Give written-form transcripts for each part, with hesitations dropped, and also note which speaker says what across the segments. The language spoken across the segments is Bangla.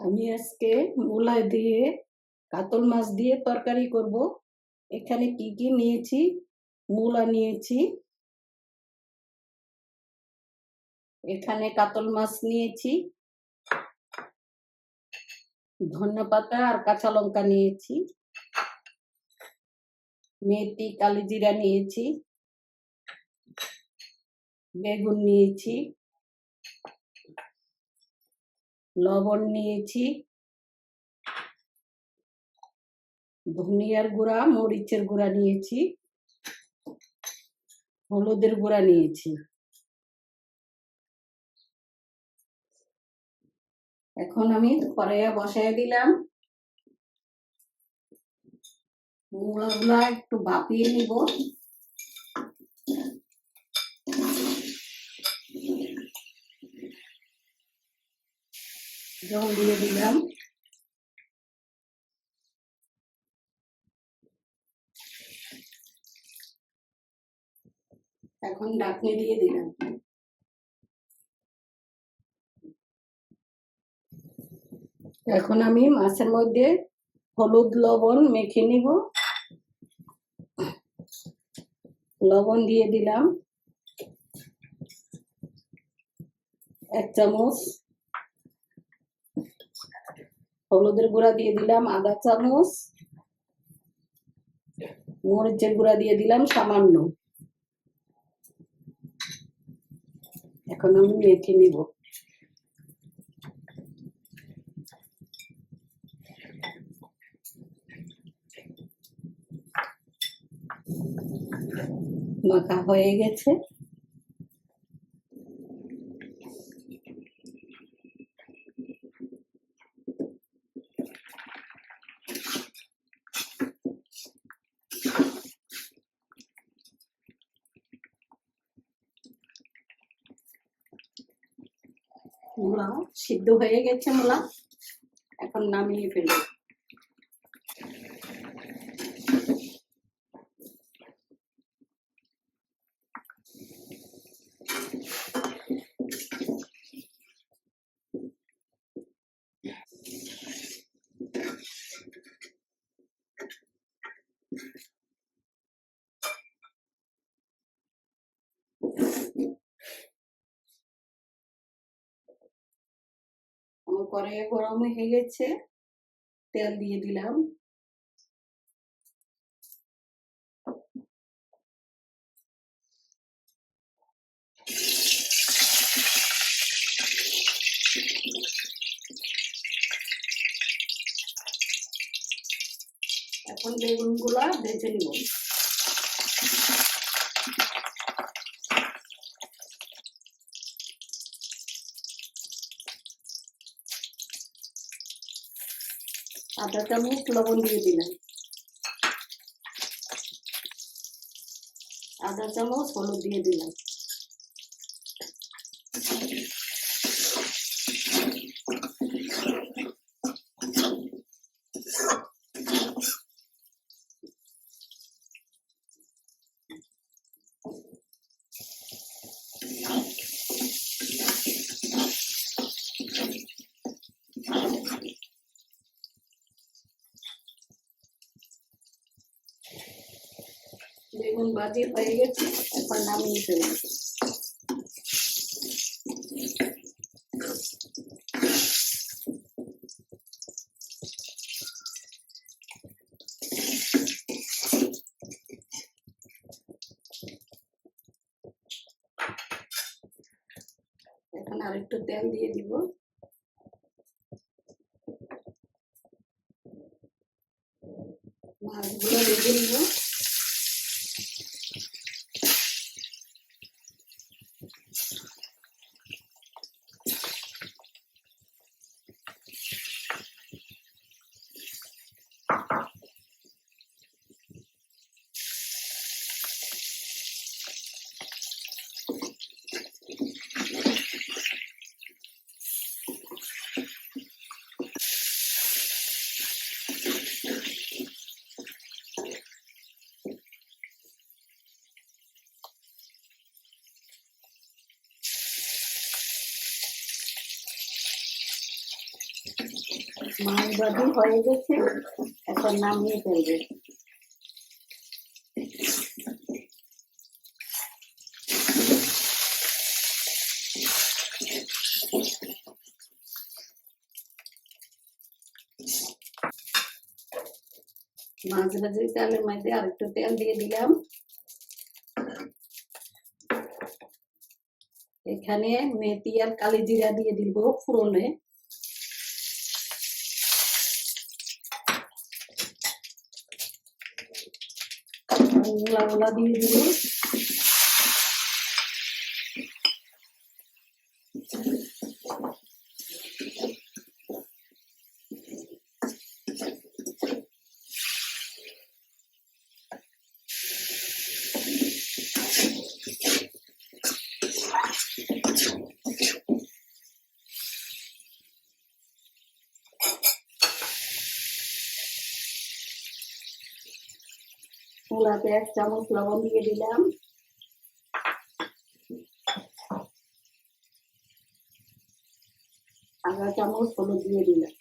Speaker 1: আমি আজকে মূলা দিয়ে কাতল মাছ দিয়ে তরকারি করব। এখানে কি কি নিয়েছি? মূলা নিয়েছি, এখানে কাতল মাছ নিয়েছি, ধনেপাতা আর কাঁচা লঙ্কা নিয়েছি, মেথি কালিজিরা নিয়েছি, বেগুন নিয়েছি, লবণ নিয়েছি, ধনিয়ার গুঁড়া মরিচের গুঁড়া নিয়েছি, হলুদের গুঁড়া নিয়েছি। এখন আমি কড়াইয়া বসায় দিলাম। মূলাগুলা একটু ভাপিয়ে নিব। জল দিয়ে দিলাম। এখন ঢাকনি দিয়ে দিলাম। এখন আমি মাছের মধ্যে হলুদ লবণ মেখে নিব। লবণ দিয়ে দিলাম 1 চামচ, হলুদের গুঁড়া দিয়ে দিলাম আধা চামচ, মরিচের গুঁড়া দিয়ে দিলাম সামান্য। এখন আমি মেখে নিব। মাখা হয়ে গেছে। মূলা সিদ্ধ হয়ে গেছে। মূলা এখন নামিয়ে ফেলব। আমার কড়াইয়ে গরম হয়ে গেছে, তেল দিয়ে দিলাম। এখন বেগুনগুলা ভেজে নিব। আধা চামচ লবণ দিয়ে দিলাম, আধা চামচ হলুদ দিয়ে দিলাম, বেগুন ভাজি হয়ে গেছে। এখন নামিয়ে ফেলব। এখন আরেকটু তেল দিয়ে দিব। মাছগুলো ভেজে নিব। মাছ ভাজি হয়ে গেছে, এখন নামিয়ে ফেলবে। মাছ ভাজি চালের মধ্যে আর একটু তেল দিয়ে দিলাম। এখানে মেথি আর কালি জিরা দিয়ে দিব ফোড়নে। মূলা দিয়ে দিব। মূলাতে 1 চামচ লবণ দিয়ে দিলাম। আধা চামচ হলুদ দিয়ে দিলাম।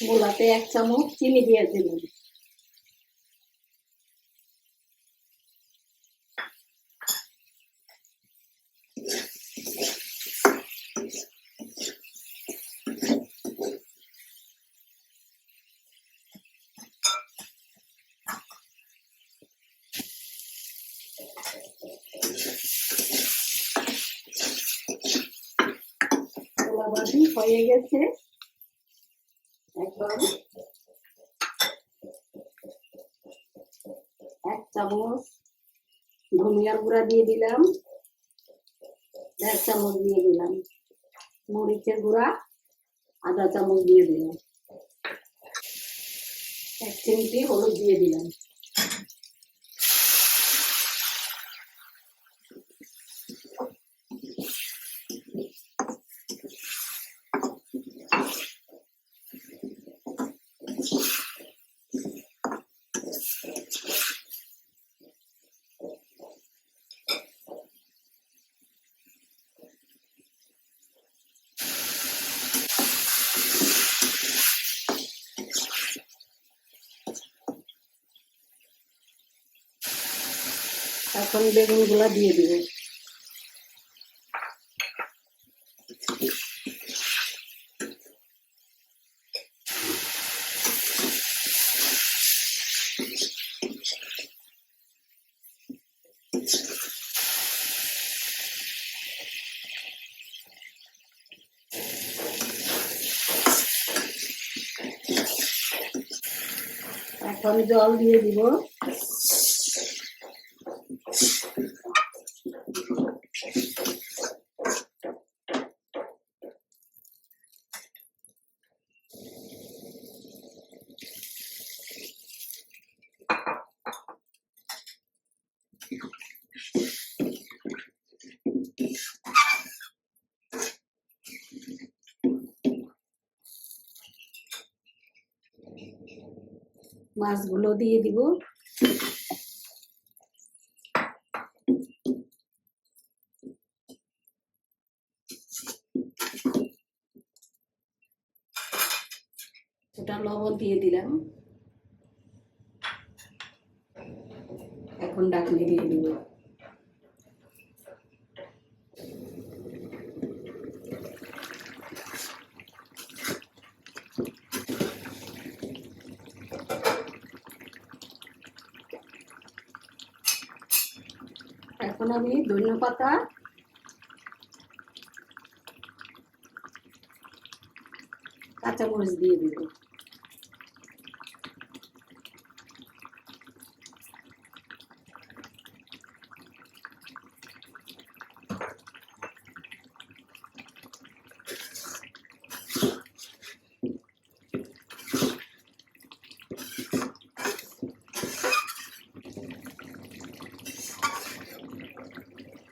Speaker 1: মূলাতে 1 চামচ চিনি দিয়ে দিলাম। মূলা ভাজি হয়ে গেছে। এখন 1 চামচ ধনিয়ার গুঁড়া দিয়ে দিলাম। 1 চামচ দিয়ে দিলাম মরিচের গুঁড়া। আধা চামচ দিয়ে দিলাম। 1 চিমটি হলুদ দিয়ে দিলাম। এখন বেগুনগুলা দিয়ে দিব। এখন জল দিয়ে দিব। মাছগুলো দিয়ে দিব। ওটা লবণ দিয়ে দিলাম। এখন ঢাকনি দিয়ে দিব। এখন আমি ধনিয়া পাতা, কাঁচামরিচ দিয়ে দিব।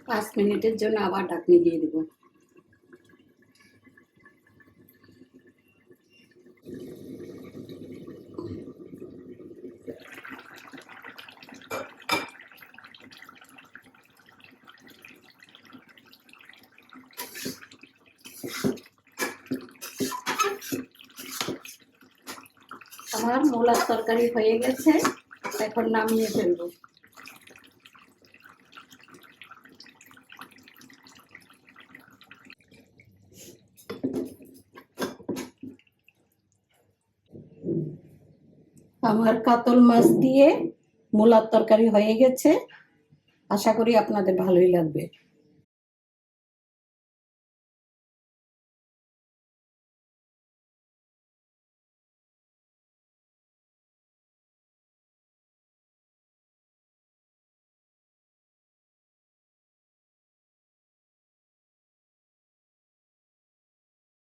Speaker 1: পাঁচ মিনিটের জন্য আবার ঢাকনি দিয়ে দিব। আমার মূলার তরকারি হয়ে গেছে, এখন নামিয়ে ফেলবো। আমার কাতল মাছ দিয়ে মূলার তরকারি হয়ে গেছে, আশা করি আপনাদের ভালোই লাগবে।